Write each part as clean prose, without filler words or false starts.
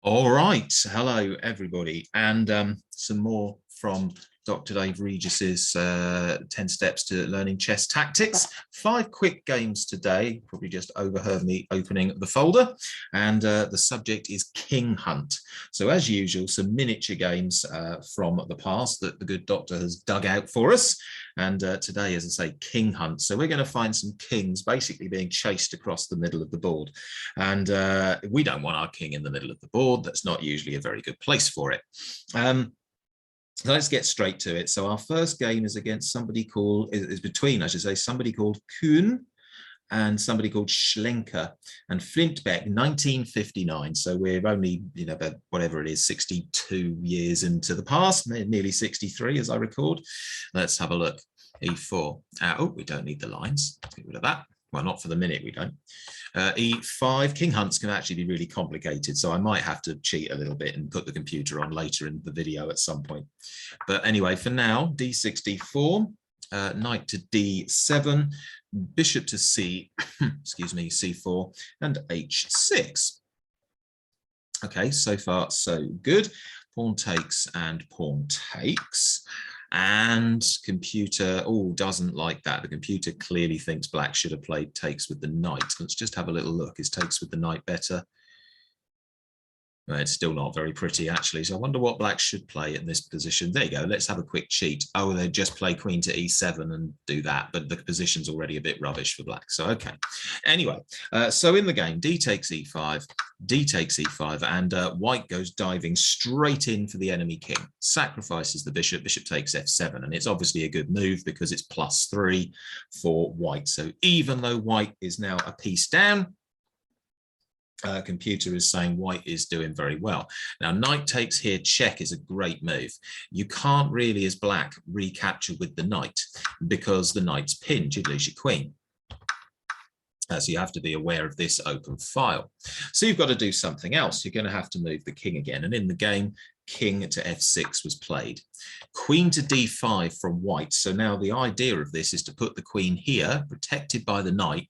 All right, hello everybody, and some more from Dr. Dave Regis's 10 Steps to Learning Chess Tactics. 5 quick games today, probably just overheard me opening the folder, and the subject is King Hunt. So as usual, some miniature games from the past that the good doctor has dug out for us. And today, as I say, King Hunt. So we're going to find some kings basically being chased across the middle of the board. And we don't want our king in the middle of the board. That's not usually a very good place for it. So let's get straight to it. So our first game is against somebody called, is between, I should say, somebody called Kuhn and somebody called Schlenker and Flintbeck, 1959. So we're only, about whatever it is, 62 years into the past, nearly 63 as I record. Let's have a look. E4. Oh, we don't need the lines. Let's get rid of that. Well, not for the minute, we don't. E5, King Hunts can actually be really complicated, so I might have to cheat a little bit and put the computer on later in the video at some point. But anyway, for now, D6, D4, knight to D7, bishop to C, excuse me, C4, and H6. Okay, so far so good. Pawn takes and pawn takes. And computer, doesn't like that. The computer clearly thinks black should have played takes with the knight. Let's just have a little look. Is takes with the knight better? It's still not very pretty, actually. So I wonder what black should play in this position. There you go. Let's have a quick cheat. Oh, they just play queen to e7 and do that, but the position's already a bit rubbish for black. So, okay. Anyway, so in the game, d takes e5, d takes e5, and white goes diving straight in for the enemy king, sacrifices the bishop, bishop takes f7, and it's obviously a good move because it's +3 for white. So even though white is now a piece down, computer is saying white is doing very well. Now, knight takes here, check is a great move. You can't really, as black, recapture with the knight because the knight's pinned. You'd lose your queen. So you have to be aware of this open file. So you've got to do something else. You're going to have to move the king again. And in the game, king to f6 was played. Queen to d5 from white. So now the idea of this is to put the queen here, protected by the knight,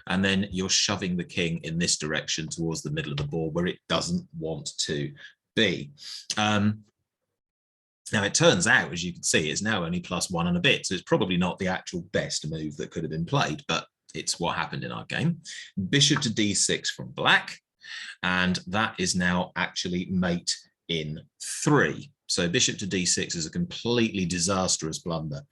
and then you're shoving the king in this direction towards the middle of the board where it doesn't want to be. Now, it turns out, as you can see, it's now only +1 and a bit, so it's probably not the actual best move that could have been played, but it's what happened in our game. Bishop to d6 from black, and that is now actually mate in 3. So bishop to d6 is a completely disastrous blunder.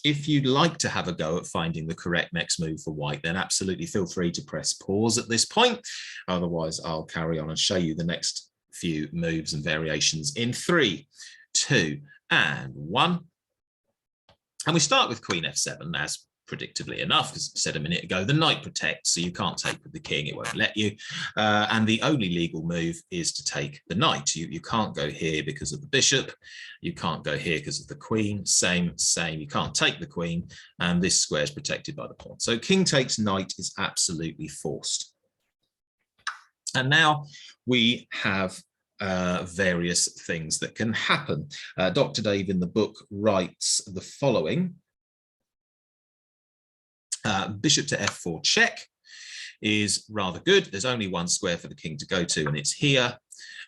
If you'd like to have a go at finding the correct next move for white, then absolutely feel free to press pause at this point. Otherwise, I'll carry on and show you the next few moves and variations in 3, 2, and 1. And we start with queen f7, as predictably enough, because I said a minute ago, the knight protects, so you can't take with the king, it won't let you. And the only legal move is to take the knight. You can't go here because of the bishop. You can't go here because of the queen. Same. You can't take the queen, and this square is protected by the pawn. So king takes knight is absolutely forced. And now we have various things that can happen. Dr. Dave in the book writes the following. Bishop to f4 check is rather good. There's only one square for the king to go to, and it's here.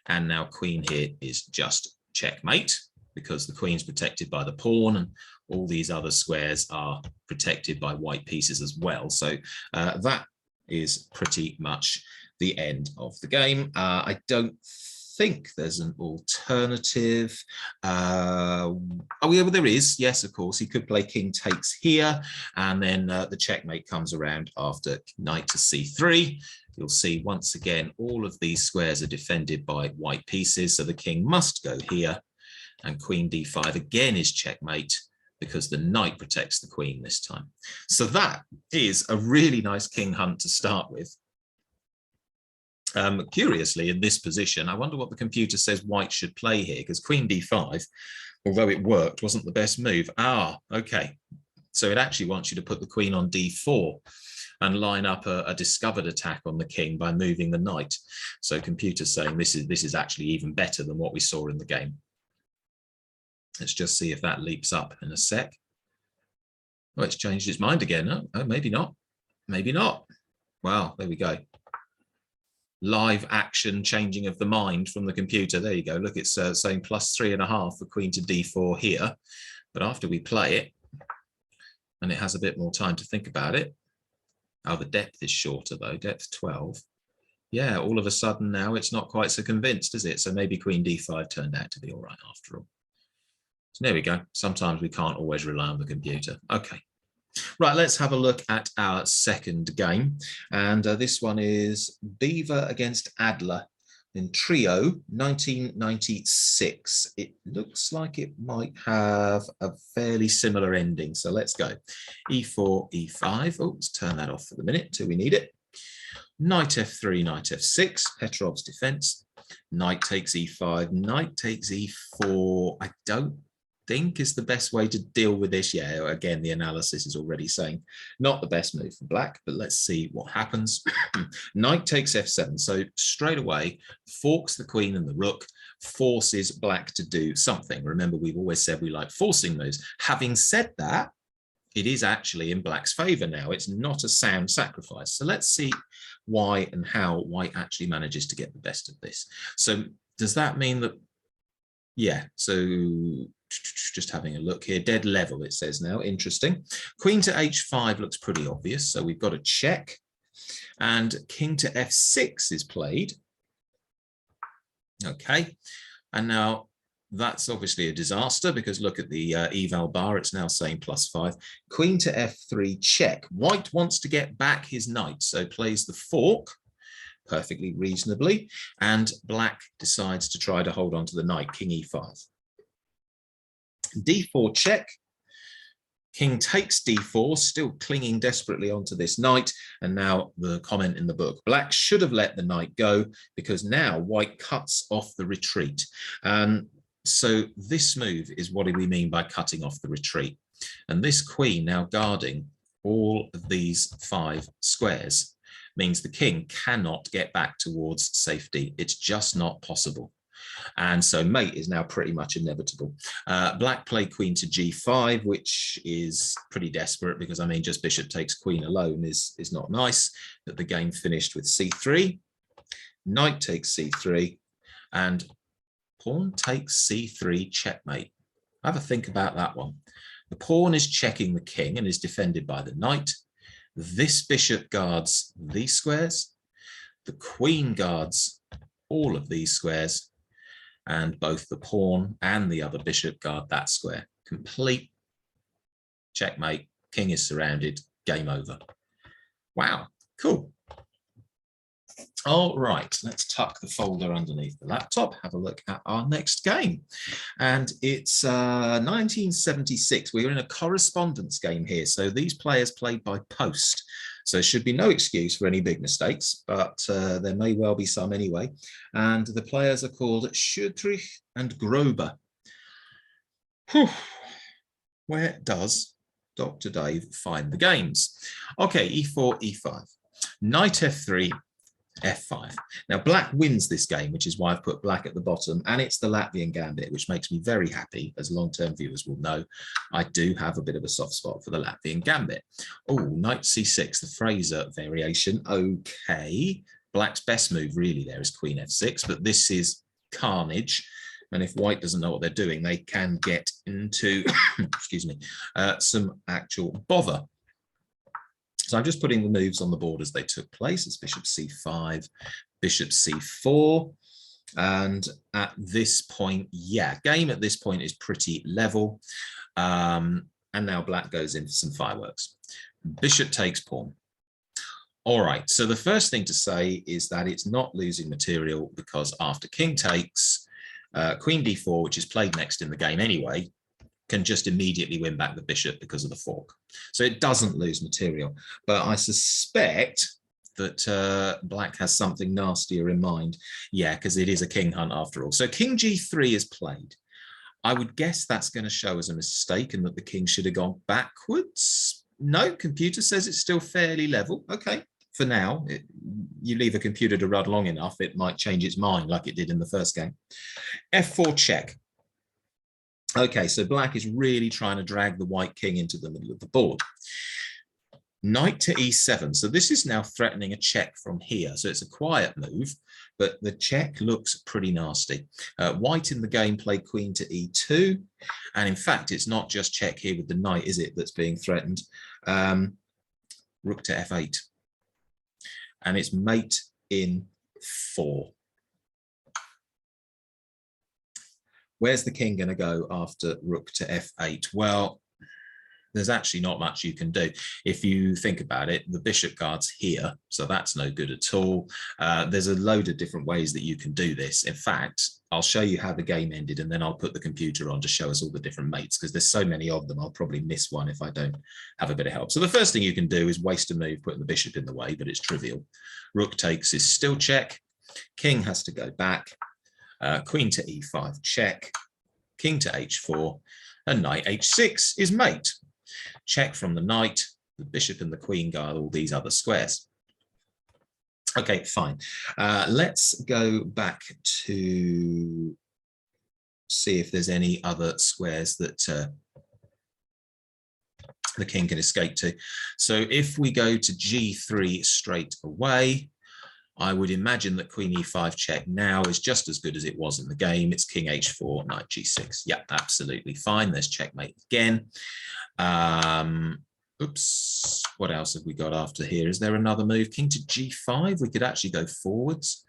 And now queen here is just checkmate because the queen's protected by the pawn, and all these other squares are protected by white pieces as well. So that is pretty much the end of the game. I don't think there's an alternative. Oh yeah, well there is. Yes, of course, he could play king takes here, and then the checkmate comes around after knight to c3. You'll see once again all of these squares are defended by white pieces, so the king must go here, and queen d5 again is checkmate because the knight protects the queen this time. So that is a really nice king hunt to start with. Curiously, in this position, I wonder what the computer says white should play here, because queen d5, although it worked, wasn't the best move. Okay. So it actually wants you to put the queen on d4 and line up a discovered attack on the king by moving the knight. So computer's saying this is actually even better than what we saw in the game. Let's just see if that leaps up in a sec. Oh, it's changed its mind again. Oh, maybe not. Maybe not. Well, there we go. live action changing of the mind from the computer. There you go. Look, it's saying +3.5 for queen to d4 here. But after we play it, and it has a bit more time to think about it. Oh, the depth is shorter though, depth 12. Yeah, all of a sudden now it's not quite so convinced, is it? So maybe queen d5 turned out to be all right after all. So there we go. Sometimes we can't always rely on the computer. Okay. Right, let's have a look at our second game. And this one is Beaver against Adler in Trio 1996. It looks like it might have a fairly similar ending. So let's go. E4, E5. Oh, let's turn that off for the minute till we need it. Knight F3, Knight F6, Petrov's defense. Knight takes E5, Knight takes E4. I don't think is the best way to deal with this. Yeah, again, the analysis is already saying not the best move for black, but let's see what happens. Knight takes F7. So straight away, forks the queen and the rook, forces black to do something. Remember, we've always said we like forcing moves. Having said that, it is actually in black's favor now. It's not a sound sacrifice. So let's see why and how white actually manages to get the best of this. So does that mean that, yeah, so just having a look here, dead level it says now, interesting. Queen to h5 looks pretty obvious, so we've got a check, and king to f6 is played. Okay, and now that's obviously a disaster because look at the eval bar, it's now saying +5. Queen to f3 check. White wants to get back his knight, so plays the fork perfectly reasonably, and black decides to try to hold on to the knight, king e5. d4 check, king takes d4, still clinging desperately onto this knight, and now the comment in the book, black should have let the knight go because now white cuts off the retreat. So this move is what do we mean by cutting off the retreat, and this queen now guarding all of these 5 squares means the king cannot get back towards safety. It's just not possible. And so mate is now pretty much inevitable. Black played queen to g5, which is pretty desperate because, I mean, just bishop takes queen alone is not nice. But the game finished with c3, knight takes c3, and pawn takes c3, checkmate. Have a think about that one. The pawn is checking the king and is defended by the knight. This bishop guards these squares. The queen guards all of these squares. And both the pawn and the other bishop guard that square. Complete checkmate. King is surrounded. Game over. Wow, cool. All right, let's tuck the folder underneath the laptop, have a look at our next game. And it's 1976. We're in a correspondence game here. So these players played by post. So there should be no excuse for any big mistakes, but there may well be some anyway. And the players are called Schudrich and Grober. Whew. Where does Dr. Dave find the games? Okay, e4, e5, knight f3, f5. Now black wins this game, which is why I've put black at the bottom, and it's the Latvian gambit, which makes me very happy. As long-term viewers will know, I do have a bit of a soft spot for the Latvian gambit. Oh, knight c6, the Fraser variation. Okay, black's best move really there is queen f6, but this is carnage, and if white doesn't know what they're doing, they can get into excuse me, some actual bother. So I'm just putting the moves on the board as they took place. It's bishop c5, bishop c4. And at this point, yeah, game at this point is pretty level. And now black goes in for some fireworks. Bishop takes pawn. All right, so the first thing to say is that it's not losing material because after king takes, queen d4, which is played next in the game anyway, can just immediately win back the bishop because of the fork. So it doesn't lose material, but I suspect that black has something nastier in mind. Yeah, because it is a king hunt after all. So king g3 is played. I would guess that's going to show as a mistake and that the king should have gone backwards. No, computer says it's still fairly level. Okay, for now, you leave a computer to run long enough, it might change its mind like it did in the first game. f4 check. Okay, so black is really trying to drag the white king into the middle of the board. Knight to e7. So this is now threatening a check from here. So it's a quiet move, but the check looks pretty nasty. White in the game played queen to e2. And in fact, it's not just check here with the knight, is it, that's being threatened? Rook to f8. And it's mate in 4. Where's the king going to go after rook to f8? Well, there's actually not much you can do. If you think about it, the bishop guard's here, so that's no good at all. There's a load of different ways that you can do this. In fact, I'll show you how the game ended, and then I'll put the computer on to show us all the different mates, because there's so many of them, I'll probably miss one if I don't have a bit of help. So the first thing you can do is waste a move, putting the bishop in the way, but it's trivial. Rook takes is still check. King has to go back. Queen to e5, check. King to h4, and knight h6 is mate. Check from the knight, the bishop and the queen guard all these other squares. Okay, fine. Let's go back to see if there's any other squares that the king can escape to. So if we go to g3 straight away, I would imagine that queen e5 check now is just as good as it was in the game. It's king h4, knight g6. Yeah, absolutely fine. There's checkmate again. Oops, what else have we got after here? Is there another move? King to g5. We could actually go forwards.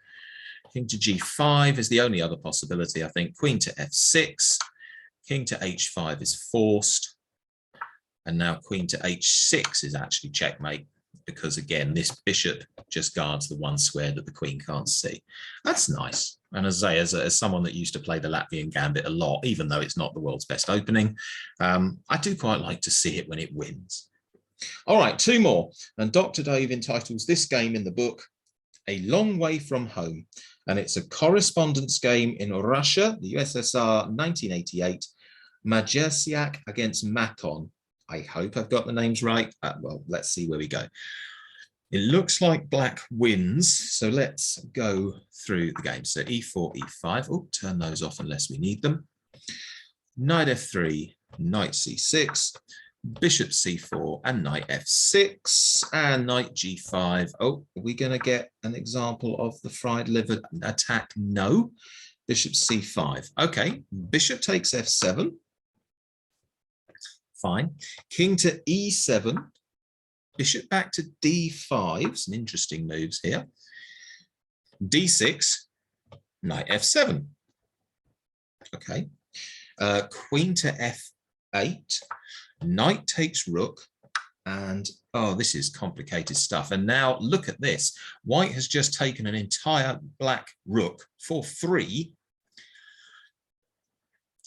King to g5 is the only other possibility, I think. Queen to f6. King to h5 is forced. And now queen to h6 is actually checkmate, because again, this bishop just guards the one square that the queen can't see. That's nice. And as I say, as someone that used to play the Latvian gambit a lot, even though it's not the world's best opening, I do quite like to see it when it wins. All right, 2 more. And Dr. Dave entitles this game in the book, A Long Way From Home. And it's a correspondence game in Russia, the USSR, 1988, Majersiak against Makon. I hope I've got the names right. Well, let's see where we go. It looks like black wins, so let's go through the game. So e4, e5. Oh, turn those off unless we need them. Knight f3, knight c6, bishop c4, and knight f6, and knight g5. Oh, are we going to get an example of the fried liver attack? No. Bishop c5. Okay, bishop takes f7. Fine. King to e7. Bishop back to d5. Some interesting moves here. d6. Knight f7. Okay. Queen to f8. Knight takes rook. And, oh, this is complicated stuff. And now look at this. White has just taken an entire black rook for 3.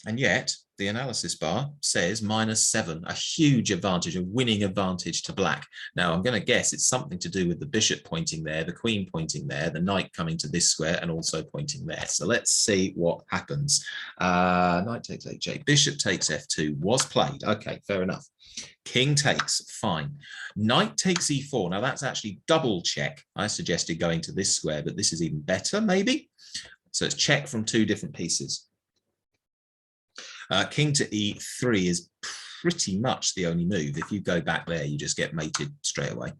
And yet, the analysis bar says -7, a huge advantage, a winning advantage to black. Now, I'm going to guess it's something to do with the bishop pointing there, the queen pointing there, the knight coming to this square and also pointing there. So let's see what happens. Knight takes h8, bishop takes f2 was played. Okay, fair enough. King takes, fine. Knight takes e4. Now, that's actually double check. I suggested going to this square, but this is even better, maybe. So it's check from 2 different pieces. King to e3 is pretty much the only move. If you go back there, you just get mated straight away.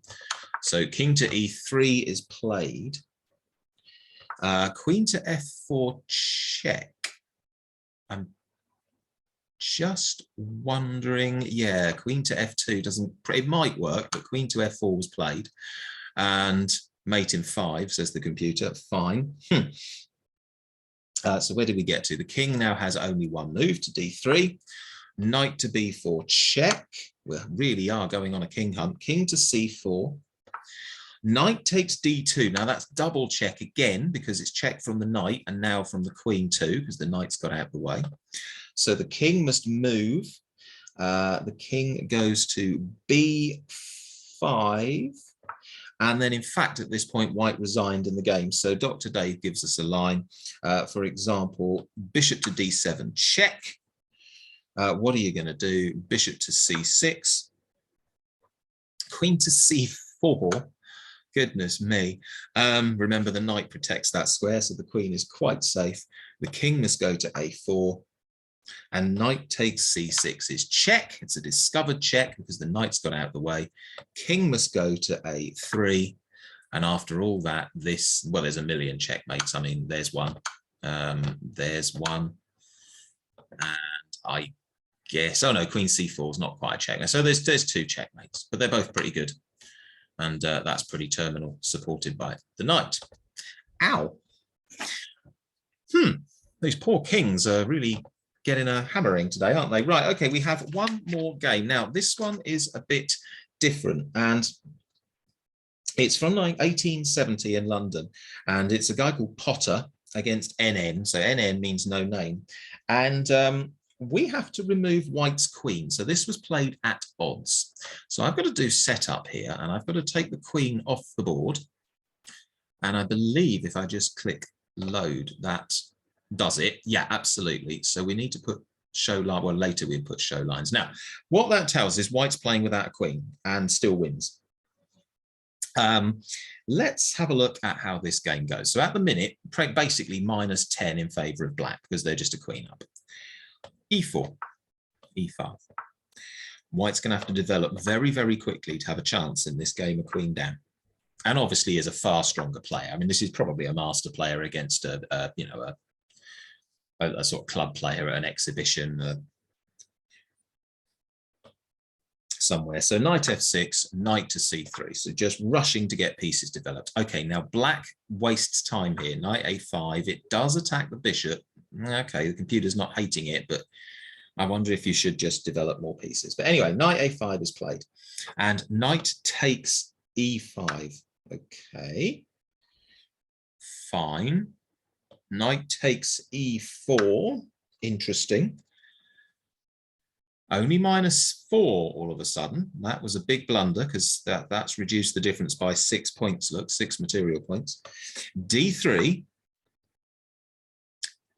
So king to e3 is played. Queen to f4 check. I'm just wondering, yeah, queen to f2 doesn't, it might work, but queen to f4 was played. And mate in 5, says the computer, fine. So where did we get to? The king now has only one move to d3. Knight to b4 check. We really are going on a king hunt. King to c4. Knight takes d2. Now that's double check again, because it's check from the knight and now from the queen too, because the knight's got out of the way. So the king must move. The king goes to b5. And then, in fact, at this point, white resigned in the game. So Dr. Dave gives us a line. For example, bishop to d7, check. What are you going to do? Bishop to c6. Queen to c4. Goodness me. Remember, the knight protects that square, so the queen is quite safe. The king must go to a4. And knight takes c6 is check. It's a discovered check because the knight's got out of the way. King must go to a3. And after all that, well, there's a million checkmates. I mean, there's one. There's one. And I guess, oh no, queen c4 is not quite a checkmate. So there's two checkmates, but they're both pretty good. And that's pretty terminal, supported by the knight. Ow. These poor kings are really getting a hammering today, aren't they? Right, okay, we have one more game. Now, this one is a bit different, and it's from 1870 in London, and it's a guy called Potter against NN. So NN means no name. And we have to remove white's queen. So this was played at odds. So I've got to do setup here, and I've got to take the queen off the board. And I believe if I just click load, that does it. Yeah, absolutely. So we need to put show line. Well, later we put show lines. Now, what that tells is white's playing without a queen and still wins. Let's have a look at how this game goes. So at the minute, basically -10 in favor of black because they're just a queen up. E4, E5. White's going to have to develop very, very quickly to have a chance in this game of queen down. And obviously is a far stronger player. I mean, this is probably a master player against a sort of club player at an exhibition somewhere. So knight f6, knight to c3. So just rushing to get pieces developed. Okay, now black wastes time here. Knight a5. It does attack the bishop. Okay, the computer's not hating it, but I wonder if you should just develop more pieces. But anyway, knight a5 is played. And knight takes e5. Okay, fine. Knight takes e4. Interesting. Only -4 all of a sudden. That was a big blunder because that's reduced the difference by 6 points. Look, 6 material points. D3.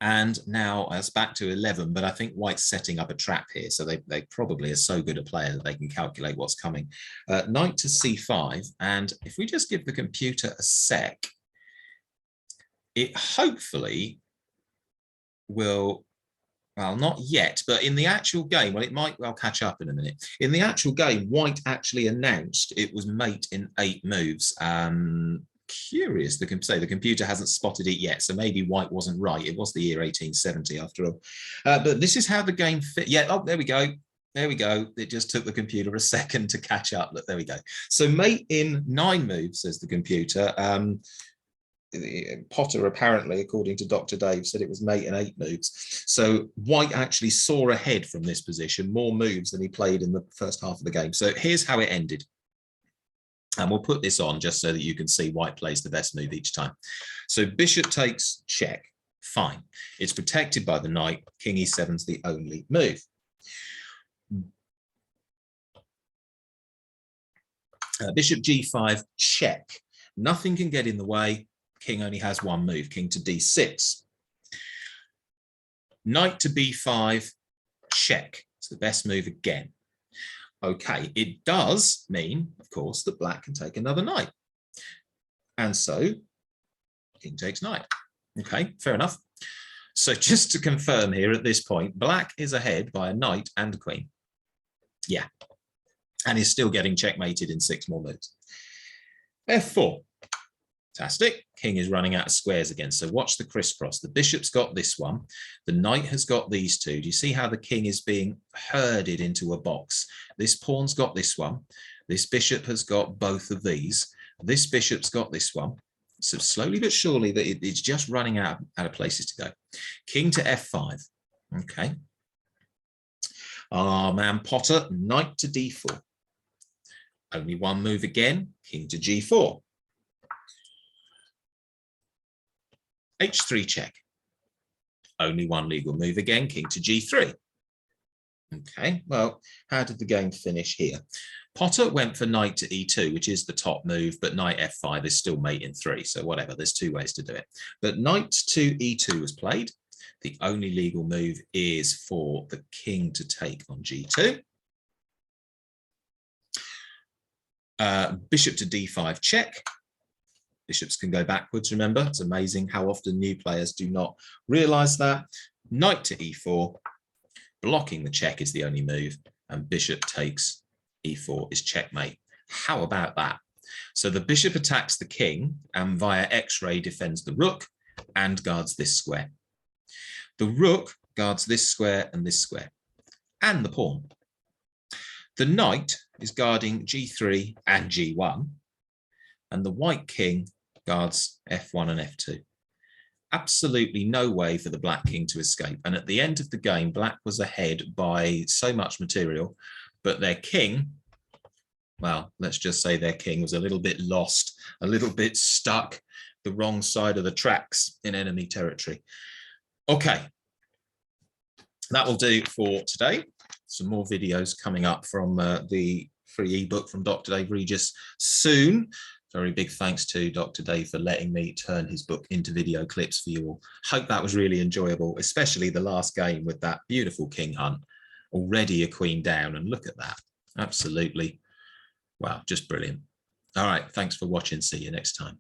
And now it's back to 11, but I think white's setting up a trap here. So they probably are so good a player that they can calculate what's coming. Knight to c5. And if we just give the computer a sec, it hopefully will, well, not yet, but in the actual game, well, it might well catch up in a minute. In the actual game, white actually announced it was mate in 8 moves. Curious, the computer hasn't spotted it yet, so maybe white wasn't right. It was the year 1870 after all. But this is how the game fit. Yeah, oh, there we go. There we go. It just took the computer a second to catch up. Look, there we go. So mate in 9 moves, says the computer. Potter apparently, according to Dr. Dave, said it was mate in 8 moves. So white actually saw ahead from this position, more moves than he played in the first half of the game. So here's how it ended. And we'll put this on just so that you can see white plays the best move each time. So bishop takes check. Fine. It's protected by the knight. King e7 is the only move. Bishop g5, check. Nothing can get in the way. King only has 1 move. King to d6. Knight to b5, check. It's the best move again. Okay, it does mean, of course, that black can take another knight. And so, king takes knight. Okay, fair enough. So just to confirm here at this point, black is ahead by a knight and a queen. Yeah, and is still getting checkmated in 6 more moves. F4. Fantastic. King is running out of squares again. So watch the crisscross. The bishop's got this one. The knight has got these 2. Do you see how the king is being herded into a box? This pawn's got this one. This bishop has got both of these. This bishop's got this one. So slowly but surely that it's just running out of places to go. King to f5. Okay. Ah, man, Potter, knight to d4. Only 1 move again. King to g4. H3 check. Only 1 legal move again, king to g3. Okay, well, how did the game finish here? Potter went for knight to e2, which is the top move, but knight f5 is still mate in 3, so whatever, there's 2 ways to do it. But knight to e2 was played. The only legal move is for the king to take on g2. Bishop to d5 check. Bishops can go backwards, remember. It's amazing how often new players do not realize that. Knight to e4. Blocking the check is the only move, and bishop takes e4 is checkmate. How about that? So the bishop attacks the king and via x-ray defends the rook and guards this square. The rook guards this square and the pawn. The knight is guarding g3 and g1, and the white king guards f1 and f2. Absolutely no way for the black king to escape. And at the end of the game, black was ahead by so much material, but their king, well, let's just say their king was a little bit lost, a little bit stuck the wrong side of the tracks in enemy territory. Okay, that will do for today. Some more videos coming up from the free ebook from Dr. Dave Regis soon. Very big thanks to Dr. Dave for letting me turn his book into video clips for you all. Hope that was really enjoyable, especially the last game with that beautiful king hunt. Already a queen down, and look at that. Absolutely. Wow, just brilliant. All right, thanks for watching. See you next time.